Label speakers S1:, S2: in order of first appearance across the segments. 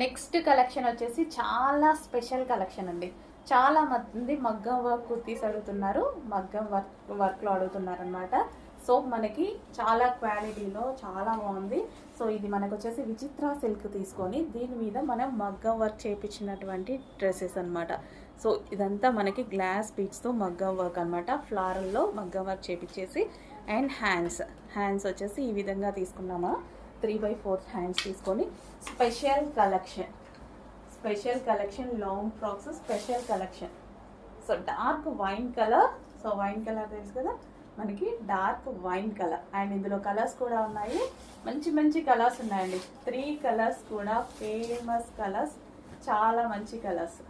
S1: Next collection వచ్చేసి చాలా special collection అండి. చాలా మంది మగ్గం వర్క్ కుర్తీస్ అడుగుతున్నారు, మగ్గం వర్క్లో అడుగుతున్నారు అనమాట. సో మనకి చాలా క్వాలిటీలో చాలా బాగుంది. సో ఇది మనకు వచ్చేసి విచిత్ర సిల్క్ తీసుకొని దీని మీద మనం మగ్గం వర్క్ చేయించినటువంటి డ్రెస్సెస్ అనమాట. సో ఇదంతా మనకి గ్లాస్ బీడ్స్తో మగ్గం వర్క్ అనమాట. ఫ్లారల్లో మగ్గం వర్క్ చేయించేసి అండ్ హ్యాండ్స్ వచ్చేసి ఈ విధంగా తీసుకున్నామా, 3/4 హ్యాండ్స్ తీసుకొని special collection long frocks special collection. So dark wine colour, so wine colour తెలుసు కదా మనకి, డార్క్ వైన్ కలర్. అండ్ ఇందులో కలర్స్ కూడా ఉన్నాయి, మంచి మంచి కలర్స్ ఉన్నాయండి. 3 కలర్స్ కూడా ఫేమస్ కలర్స్, చాలా మంచి colours.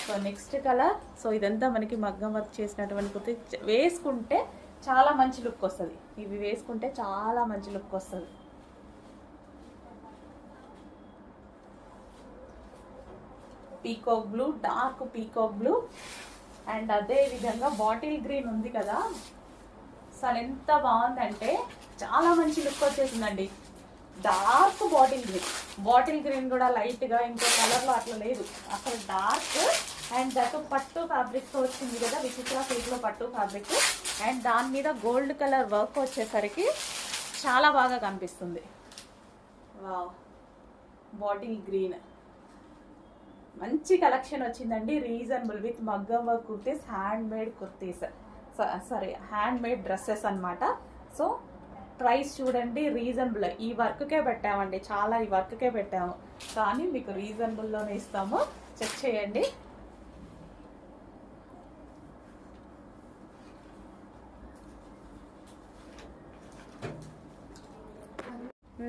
S1: So next colour, so ఇదంతా మనకి మగ్గం వర్క్ చేసినటువంటి కుర్తి, వేసుకుంటే చాలా మంచి లుక్ వస్తుంది. ఇవి వేసుకుంటే చాలా మంచి లుక్ వస్తుంది. Peacock blue, dark peacock blue. And అదే విధంగా బాటిల్ గ్రీన్ ఉంది కదా, అసలు ఎంత బాగుందంటే చాలా మంచి లుక్ వచ్చేసిందండి. డార్క్ బాటిల్ గ్రీన్ కూడా లైట్గా ఇంకో కలర్లో అట్లా లేదు, అసలు డార్క్. అండ్ దట్ పట్టు ఫ్యాబ్రిక్తో వచ్చింది కదా, విచిత్ర సిల్క్లో పట్టు ఫ్యాబ్రిక్. అండ్ దాని మీద గోల్డ్ కలర్ వర్క్ వచ్చేసరికి చాలా బాగా కనిపిస్తుంది. వావ్, బాటిల్ గ్రీన్ మంచి కలెక్షన్ వచ్చిందండి. రీజనబుల్ విత్ మగ్గం work kurtis, hand made dresses అనమాట. సో ప్రైస్ చూడండి, రీజనబుల్. ఈ వర్క్కే పెట్టామండి, చాలా ఈ వర్క్కే పెట్టాము, కానీ మీకు రీజనబుల్లోనే ఇస్తాము. చెక్ చేయండి.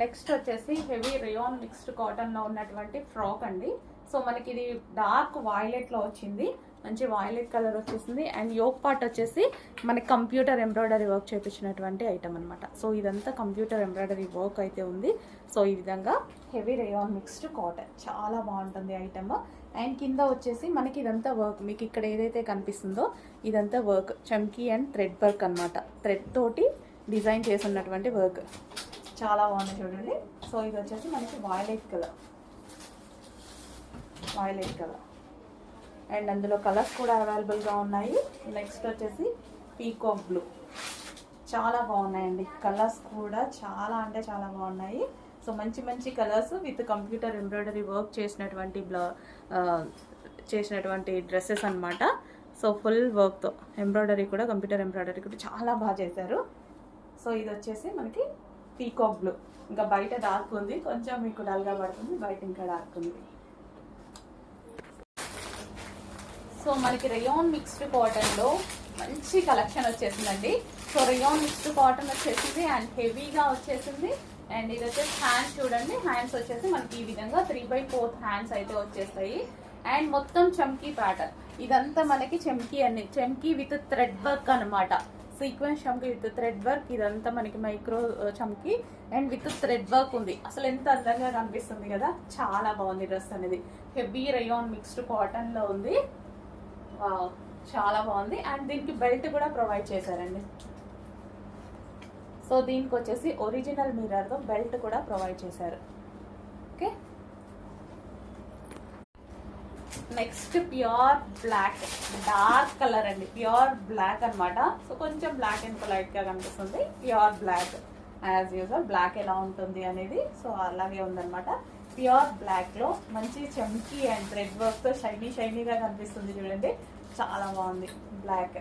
S1: నెక్స్ట్ వచ్చేసి హెవీ రేయాన్ మిక్స్డ్ కాటన్లో ఉన్నటువంటి ఫ్రాక్ అండి. సో మనకి ఇది డార్క్ వాయిలెట్లో వచ్చింది, మంచి వాయిలెట్ కలర్ వచ్చేసింది. అండ్ యోక్ పార్ట్ వచ్చేసి మనకి కంప్యూటర్ ఎంబ్రాయిడరీ వర్క్ చేయించినటువంటి ఐటమ్ అనమాట. సో ఇదంతా కంప్యూటర్ ఎంబ్రాయిడరీ వర్క్ అయితే ఉంది. సో ఈ విధంగా హెవీ రేయాన్ మిక్స్డ్ కాటన్, చాలా బాగుంటుంది ఐటమ్. అండ్ కింద వచ్చేసి మనకి ఇదంతా వర్క్, మీకు ఇక్కడ ఏదైతే కనిపిస్తుందో ఇదంతా వర్క్, చమ్కీ అండ్ థ్రెడ్ వర్క్ అనమాట. థ్రెడ్ తోటి డిజైన్ చేస్తున్నటువంటి వర్క్, చాలా బాగుంది చూడండి. సో ఇది వచ్చేసి మనకి వాయిలెట్ కలర్. అండ్ అందులో కలర్స్ కూడా అవైలబుల్గా ఉన్నాయి. నెక్స్ట్ వచ్చేసి పీకాక్ బ్లూ, చాలా బాగున్నాయండి కలర్స్ కూడా, చాలా అంటే చాలా బాగున్నాయి. సో మంచి మంచి colours with computer embroidery work చేసినటువంటి డ్రెస్సెస్ అనమాట. సో ఫుల్ వర్క్తో ఎంబ్రాయిడరీ కూడా, కంప్యూటర్ ఎంబ్రాయిడరీ కూడా చాలా బాగా చేశారు. సో ఇది వచ్చేసి మనకి పీకాక్ బ్లూ. ఇంకా బయట డార్క్ ఉంది, కొంచెం మీకు డల్గా పడుతుంది, బయట ఇంకా డార్క్ ఉంది. సో మనకి రేయాన్ మిక్స్డ్ కాటన్లో మంచి కలెక్షన్ వచ్చేసిందండి. సో రేయాన్ మిక్స్డ్ కాటన్ వచ్చేసింది అండ్ హెవీగా వచ్చేసింది. అండ్ ఇది వచ్చేసి హ్యాండ్స్ చూడండి, హ్యాండ్స్ వచ్చేసి మనకి ఈ విధంగా 3/4 హ్యాండ్స్ అయితే వచ్చేస్తాయి. అండ్ మొత్తం చమ్కీ ప్యాటర్న్, ఇదంతా మనకి చమ్కీ విత్ థ్రెడ్ వర్క్ అనమాట. సీక్వెన్స్ చమ్కీ విత్ థ్రెడ్ వర్క్, ఇదంతా మనకి మైక్రో చమ్కీ అండ్ విత్ థ్రెడ్ వర్క్ ఉంది. అసలు ఎంత అందంగా కనిపిస్తుంది కదా, చాలా బాగుంది డ్రెస్ అనేది. హెవీ రేయాన్ మిక్స్డ్ కాటన్లో ఉంది, చాలా బాగుంది. అండ్ దీనికి బెల్ట్ కూడా ప్రొవైడ్ చేశారండి. సో దీనికి వచ్చేసి ఒరిజినల్ మిర్రర్తో బెల్ట్ కూడా ప్రొవైడ్ చేశారు. Okay, next pure black, dark colour అండి, ప్యూర్ బ్లాక్ అనమాట. సో కొంచెం బ్లాక్ ఎందుకు లైట్గా కనిపిస్తుంది, pure black. As usual black ఎలా ఉంటుంది అనేది, సో అలాగే ఉందన్నమాట. ప్యూర్ బ్లాక్లో మంచి చమ్కీ అండ్ థ్రెడ్ వర్క్తో షైనీగా కనిపిస్తుంది చూడండి, చాలా బాగుంది. బ్లాక్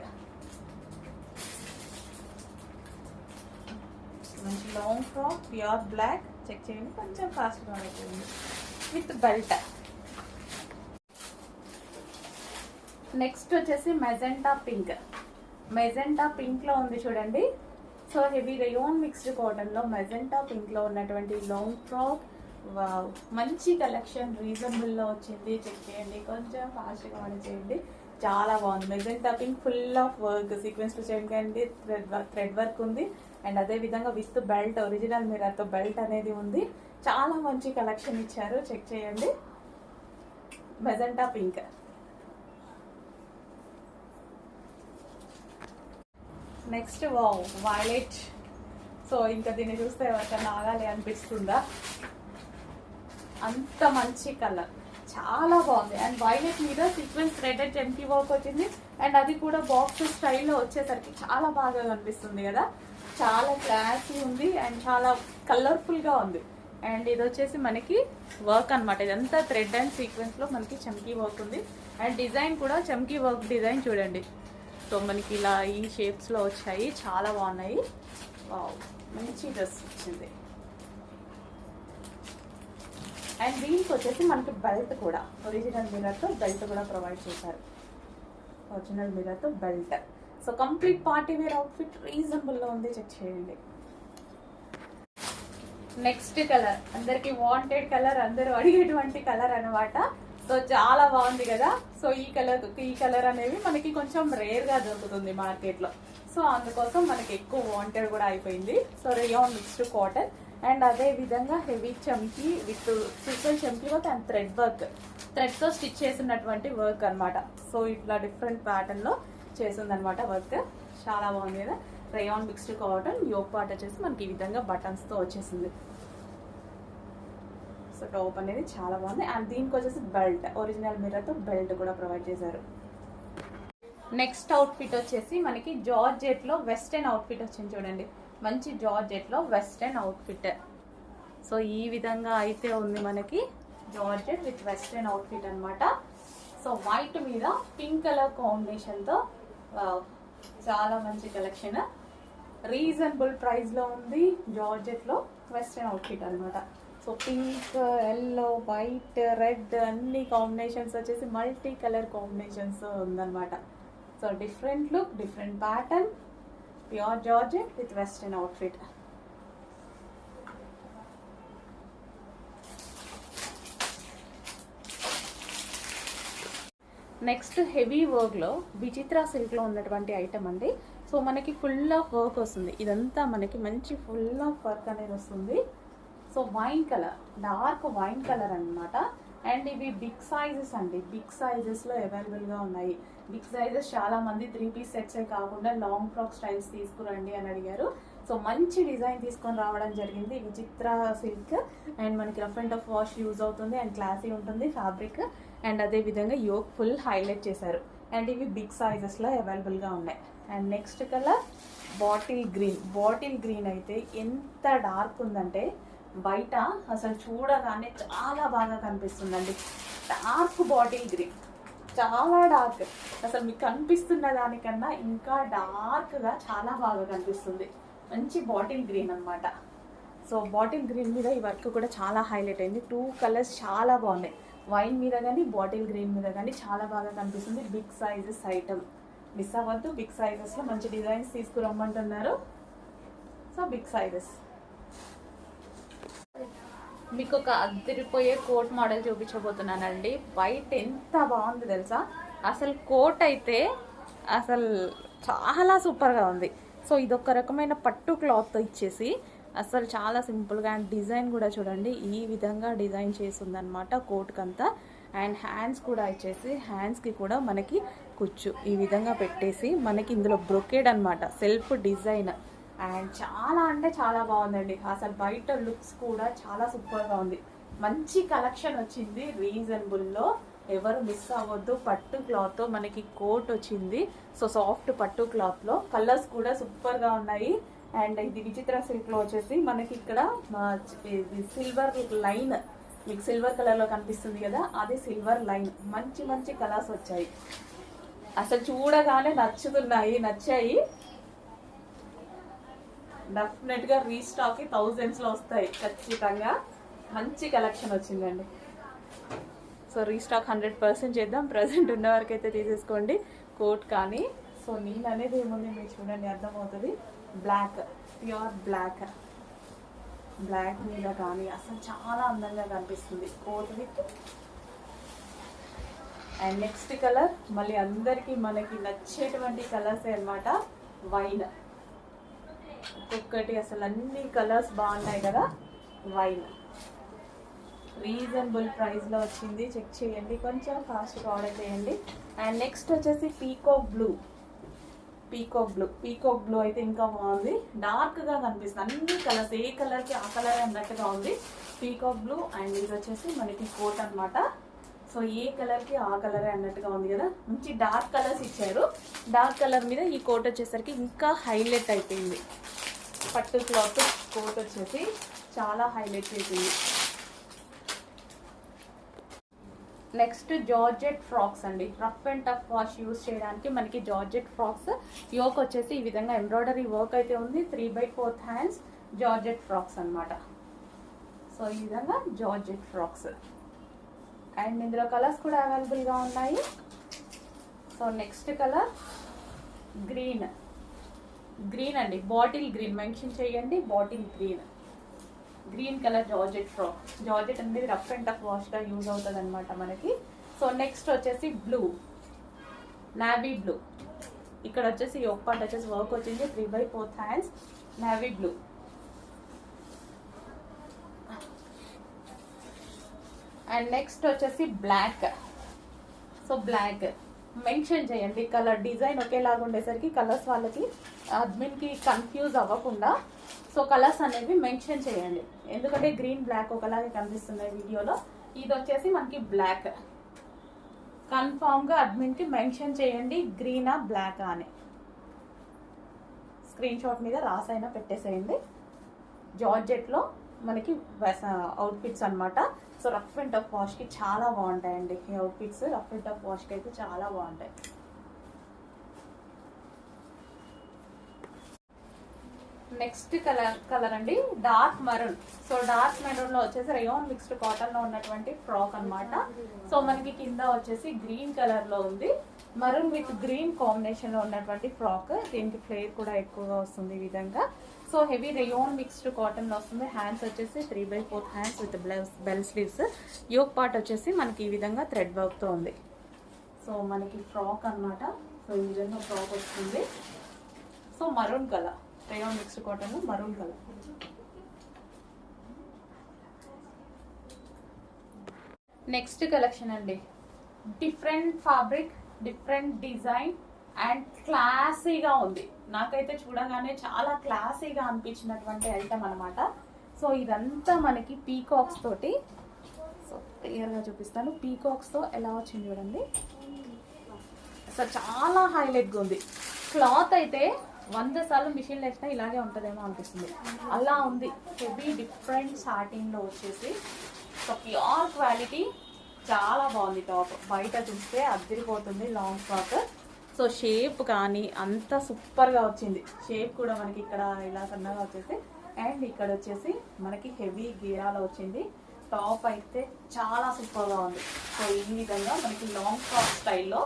S1: మంచి long frock, pure black. Check చేయండి, కొంచెం ఫాస్ట్గా ఉంటుంది విత్ బెల్ట్. నెక్స్ట్ వచ్చేసి మెజెంటా పింక్లో ఉంది చూడండి. సో హెవీ రేయాన్ మిక్స్డ్ కాటన్లో మెజెంటా పింక్లో ఉన్నటువంటి లాంగ్ ఫ్రాక్. మంచి కలెక్షన్, రీజనబుల్లో వచ్చింది. చెక్ చేయండి, కొంచెం ఫాస్ట్గా ఆన్ చేయండి, చాలా బాగుంది. Magenta pink, full of work, sequence చేయండి, థ్రెడ్ వర్క్ ఉంది. అండ్ అదే విధంగా విత్ బెల్ట్, ఒరిజినల్ మిర్రర్తో బెల్ట్ అనేది ఉంది. చాలా మంచి కలెక్షన్ ఇచ్చారు, చెక్ చేయండి. Magenta pink. Next violet. So ఇంకా దీన్ని చూస్తే ఎవరికైనా ఆగాలి అనిపిస్తుందా, అంత మంచి కలర్, చాలా బాగుంది. అండ్ వైలెట్ మీద సీక్వెన్స్ థ్రెడెడ్ జెమ్కీ వర్క్ వచ్చింది. అండ్ అది కూడా బాక్స్ స్టైల్లో వచ్చేసరికి చాలా బాగా కనిపిస్తుంది కదా, చాలా క్లాసీ ఉంది అండ్ చాలా కలర్ఫుల్గా ఉంది. అండ్ ఇది వచ్చేసి మనకి వర్క్ అనమాట, ఇదంతా థ్రెడ్ అండ్ సీక్వెన్స్లో మనకి చమ్కీ వర్క్ ఉంది. అండ్ డిజైన్ కూడా చమ్కీ వర్క్ డిజైన్ చూడండి. సో మనకి ఇలా ఈ షేప్స్లో వచ్చాయి, చాలా బాగున్నాయి. వావ్, మంచి డ్రెస్ వచ్చింది. అండ్ దీనికి వచ్చేసి మనకి బెల్ట్ కూడా ఒరిజినల్ మిర్రర్తో బెల్ట్ కూడా ప్రొవైడ్ చేశారు. ఒరిజినల్ మిర్రర్తో belt. So complete party wear outfit రీజనబుల్లో ఉంది, చెక్ చేయండి. నెక్స్ట్ కలర్ అందరికి వాంటెడ్ కలర్, అందరూ అడిగేటువంటి కలర్ అనమాట. సో చాలా బాగుంది కదా. సో ఈ కలర్ అనేవి మనకి కొంచెం రేర్గా దొరుకుతుంది మార్కెట్లో. సో అందుకోసం మనకి ఎక్కువ వాంటెడ్ కూడా అయిపోయింది. So rayon mixed cotton and అదే విధంగా హెవీ చమ్కీ విత్ సూపర్ చమ్కీ వర్క్ అండ్ థ్రెడ్ వర్క్, థ్రెడ్తో స్టిచ్ చేసినటువంటి వర్క్ అనమాట. సో ఇట్లా డిఫరెంట్ ప్యాటర్న్లో చేసిందనమాట వర్క్, చాలా బాగుంది కదా. Rayon mixed cotton, yoke part వచ్చేసి మనకి ఈ విధంగా బటన్స్తో వచ్చేసింది. సో టాప్ అనేది చాలా బాగుంది. అండ్ దీనికి వచ్చేసి బెల్ట్, ఒరిజినల్ మిర్రర్తో బెల్ట్ కూడా ప్రొవైడ్ చేశారు. నెక్స్ట్ అవుట్ఫిట్ వచ్చేసి మనకి జార్జెట్లో వెస్టర్న్ అవుట్ఫిట్ వచ్చింది చూడండి. మంచి జార్జెట్లో వెస్టర్న్ అవుట్ఫిట్. సో ఈ విధంగా అయితే ఉంది మనకి జార్జెట్ విత్ వెస్టర్న్ అవుట్ఫిట్ అనమాట. సో వైట్ మీద పింక్ కలర్ కాంబినేషన్తో చాలా మంచి కలెక్షన్, రీజనబుల్ ప్రైస్లో ఉంది. జార్జెట్లో వెస్టర్న్ అవుట్ఫిట్ అనమాట. So pink, yellow, white, red అన్ని కాంబినేషన్స్ వచ్చేసి మల్టీ కలర్ కాంబినేషన్స్ ఉందన్నమాట. So different look, different pattern, pure georgette with western outfit. Next heavy వర్క్లో విచిత్ర సిల్క్లో ఉన్నటువంటి ఐటమ్ అండి. సో మనకి ఫుల్ ఆఫ్ వర్క్ వస్తుంది, ఇదంతా మనకి మంచి ఫుల్ ఆఫ్ వర్క్ అనేది వస్తుంది. So wine colour, dark wine colour అనమాట. అండ్ ఇవి బిగ్ సైజెస్ అండి, బిగ్ సైజెస్లో అవైలబుల్గా ఉన్నాయి. బిగ్ సైజెస్ చాలా మంది 3 పీస్ సెట్సే కాకుండా లాంగ్ ఫ్రాక్ స్టైల్స్ తీసుకురండి అని అడిగారు. సో మంచి డిజైన్ తీసుకొని రావడం జరిగింది. విచిత్ర సిల్క్ అండ్ మనకి rough and tough wash use అవుతుంది అండ్ క్లాసీ ఉంటుంది ఫ్యాబ్రిక్. అండ్ అదేవిధంగా యోక్ ఫుల్ హైలైట్ చేశారు. అండ్ ఇవి బిగ్ సైజెస్లో అవైలబుల్గా ఉన్నాయి. And next colour bottle green. Bottle green అయితే ఎంత డార్క్ ఉందంటే బయట అసలు చూడగానే చాలా బాగా కనిపిస్తుందండి. డార్క్ బాటిల్ గ్రీన్, చాలా డార్క్, అసలు మీకు కనిపిస్తున్న దానికన్నా ఇంకా డార్క్గా చాలా బాగా కనిపిస్తుంది. మంచి బాటిల్ గ్రీన్ అనమాట. సో బాటిల్ గ్రీన్ మీద ఈ వర్క్ కూడా చాలా హైలైట్ అయింది. 2 కలర్స్ చాలా బాగున్నాయి, వైన్ మీద కానీ బాటిల్ గ్రీన్ మీద కానీ చాలా బాగా కనిపిస్తుంది. బిగ్ సైజెస్ ఐటమ్, మిస్ అవ్వద్దు. బిగ్ సైజెస్లో మంచి డిజైన్స్ తీసుకురమ్మంటున్నారు. So big sizes. మీకు ఒక అదిరిపోయే కోట్ మోడల్ చూపించబోతున్నానండి. వైట్ ఎంత బాగుంది తెలుసా, అసలు కోట్ అయితే అసలు చాలా సూపర్గా ఉంది. సో ఇదొక రకమైన పట్టు క్లాత్ ఇచ్చేసి అసలు చాలా సింపుల్గా, అండ్ డిజైన్ కూడా చూడండి ఈ విధంగా డిజైన్ చేసి ఉందన్నమాట కోట్కి అంతా. అండ్ హ్యాండ్స్ కూడా ఇచ్చేసి హ్యాండ్స్కి కూడా మనకి కుచ్చు ఈ విధంగా పెట్టేసి మనకి ఇందులో బ్రొకేడ్ అనమాట, సెల్ఫ్ డిజైన్. అండ్ చాలా అంటే చాలా బాగుందండి. అసలు బయట లుక్స్ కూడా చాలా సూపర్గా ఉంది. మంచి కలెక్షన్ వచ్చింది రీజనబుల్లో, ఎవరు మిస్ అవ్వద్దు. పట్టు క్లాత్తో మనకి కోట్ వచ్చింది. సో సాఫ్ట్ పట్టు క్లాత్లో కలర్స్ కూడా సూపర్గా ఉన్నాయి. అండ్ ఇది విచిత్ర సిల్క్లో వచ్చేసి మనకి ఇక్కడ సిల్వర్ లైన్, మీకు సిల్వర్ కలర్లో కనిపిస్తుంది కదా, అది సిల్వర్ లైన్. మంచి మంచి కలర్స్ వచ్చాయి, అసలు చూడగానే నచ్చాయి. డెఫినెట్గా రీస్టాక్కి 1000s వస్తాయి ఖచ్చితంగా. మంచి కలెక్షన్ వచ్చిందండి. సో రీస్టాక్ 100% చేద్దాం. ప్రజెంట్ ఉన్న వరకు అయితే తీసేసుకోండి కోట్ కానీ. సో నేను అనేది ఏముంది మీరు చూడండి, అర్థమవుతుంది. బ్లాక్, ప్యూర్ బ్లాక్ మీద కానీ అసలు చాలా అందంగా కనిపిస్తుంది coat with. And next colour మళ్ళీ అందరికీ మనకి నచ్చేటువంటి కలర్సే అనమాట. వైన్, ఒక్కొక్కటి అసలు అన్ని కలర్స్ బాగున్నాయి కదా. వైన్ రీజనబుల్ ప్రైస్లో వచ్చింది, చెక్ చేయండి, కొంచెం ఫాస్ట్గా ఆర్డర్ చేయండి. అండ్ నెక్స్ట్ వచ్చేసి పీకాక్ బ్లూ అయితే ఇంకా బాగుంది, డార్క్గా కనిపిస్తుంది. అన్ని కలర్స్, ఏ కలర్కి ఆ కలర్ అన్నట్టుగా ఉంది. పీకాక్ బ్లూ అండ్ ఇది వచ్చేసి మనకి కోట్ అన్నమాట. సో ఏ కలర్కి ఆ కలరే అన్నట్టుగా ఉంది కదా, మంచి డార్క్ కలర్స్ ఇచ్చారు. డార్క్ కలర్ మీద ఈ కోట్ వచ్చేసరికి ఇంకా హైలైట్ అయిపోయింది. పట్టు క్లాత్ కోట్ వచ్చేసి చాలా హైలైట్ చేసింది. నెక్స్ట్ జార్జెట్ ఫ్రాక్స్ అండి. Rough and tough wash use చేయడానికి మనకి జార్జెట్ ఫ్రాక్స్. యోక్ వచ్చేసి ఈ విధంగా ఎంబ్రాయిడరీ వర్క్ అయితే ఉంది. 3/4 హ్యాండ్స్ జార్జెట్ ఫ్రాక్స్ అన్నమాట. సో ఈ విధంగా జార్జెట్ ఫ్రాక్స్ అండ్ ఇందులో కలర్స్ కూడా అవైలబుల్గా ఉన్నాయి. So next colour green. Green అండి, బాటిల్ గ్రీన్ మెన్షన్ చేయండి. Bottle green, green colour georgette frock. Georgette అనేది రఫ్ అండ్ టఫ్ వాష్గా యూజ్ అవుతుంది అనమాట మనకి. సో నెక్స్ట్ వచ్చేసి బ్లూ, నావీ బ్లూ. ఇక్కడ వచ్చేసి యోక్ పార్ట్ వచ్చేసి వర్క్ వచ్చింది. 3/4 hands navy blue. And next వచ్చేసి బ్లాక్. సో బ్లాక్ మెన్షన్ చేయండి కలర్. డిజైన్ ఒకేలాగా ఉండేసరికి కలర్స్ వాళ్ళకి అడ్మిన్కి కన్ఫ్యూజ్ అవ్వకుండా సో కలర్స్ అనేవి మెన్షన్ చేయండి. ఎందుకంటే గ్రీన్ బ్లాక్ ఒకలాగే కనిపిస్తున్నాయి వీడియోలో. ఇది వచ్చేసి మనకి బ్లాక్. కన్ఫామ్గా అడ్మిన్కి మెన్షన్ చేయండి గ్రీనా బ్లాకా అని. స్క్రీన్ షాట్ మీద రాసైనా పెట్టేసేయండి. జార్జెట్లో మనకి అవుట్ఫిట్స్ అనమాట. సో రఫ్ అండ్ టఫ్ వాష్కి చాలా బాగుంటాయండి ఈ అవుట్ఫిట్స్. రఫ్ అండ్ టఫ్ వాష్కి అయితే చాలా బాగుంటాయి. నెక్స్ట్ కలర్ అండి dark maroon. So dark maroon లో వచ్చేసి రేయాన్ మిక్స్డ్ కాటన్ లో ఉన్నటువంటి ఫ్రాక్ అన్నమాట. సో మనకి కింద వచ్చేసి గ్రీన్ కలర్ లో ఉంది. మరూన్ విత్ గ్రీన్ కాంబినేషన్ లో ఉన్నటువంటి ఫ్రాక్. దీనికి ఫ్లేర్ కూడా ఎక్కువగా వస్తుంది ఈ విధంగా. So heavy rayon mixed cotton లో వస్తుంది. హ్యాండ్స్ వచ్చేసి 3/4 hands with bell sleeves. Yoke part వచ్చేసి మనకి ఈ విధంగా థ్రెడ్ వర్క్ తో ఉంది. సో మనకి ఫ్రాక్ అన్నమాట. సో ఈ విధంగా ఫ్రాక్ వస్తుంది. So maroon colour, rayon mixed cotton maroon colour. Next collection అండి. Different fabric, different design and క్లాసీగా ఉంది. నాకైతే చూడగానే చాలా క్లాసీగా అనిపించినటువంటి ఐటమ్ అనమాట. సో ఇదంతా మనకి పీకాక్స్ తోటి. సో క్లియర్గా చూపిస్తాను. పీకాక్స్తో ఎలా వచ్చింది చూడండి. సో చాలా హైలైట్గా ఉంది. క్లాత్ అయితే 100 సార్లు మిషన్ వేసినా ఇలాగే ఉంటుందేమో అనిపిస్తుంది, అలా ఉంది. హెవీ డిఫరెంట్ సాటిన్లో వచ్చేసి సో ప్యూర్ క్వాలిటీ. చాలా బాగుంది టాప్. బయట చూస్తే అద్దరిపోతుంది లాంగ్ ఫ్రాక్. సో షేప్ కానీ అంతా సూపర్గా వచ్చింది. షేప్ కూడా మనకి ఇక్కడ ఇలా సన్నగా వచ్చేసి అండ్ ఇక్కడ వచ్చేసి మనకి హెవీ గీరాలో వచ్చింది. టాప్ అయితే చాలా సూపర్గా ఉంది. సో ఈ విధంగా మనకి లాంగ్ ఫ్రాక్ స్టైల్లో.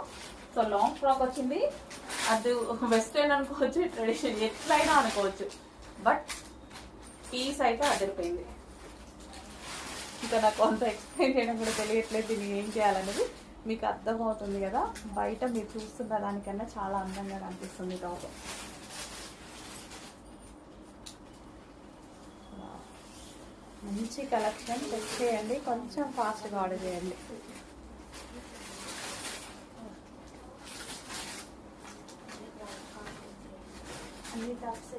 S1: సో లాంగ్ ఫ్రాక్ వచ్చింది. అది వెస్ట్రన్ అనుకోవచ్చు, ట్రెడిషనల్ ఎట్లయినా అనుకోవచ్చు. బట్ పీస్ అయితే అదిరిపోయింది. ఇంకా నాకు అంత ఎక్స్ప్లెయిన్ చేయడం కూడా తెలియట్లేదు. దీన్ని ఏం చేయాలనేది మీకు అర్థమవుతుంది కదా. బయట మీరు చూస్తున్న దానికన్నా చాలా అందంగా అనిపిస్తుంది టాప్. మంచి కలెక్షన్. చెక్ చేయండి, కొంచెం ఫాస్ట్గా ఆర్డర్ చేయండి. అన్ని టాప్స్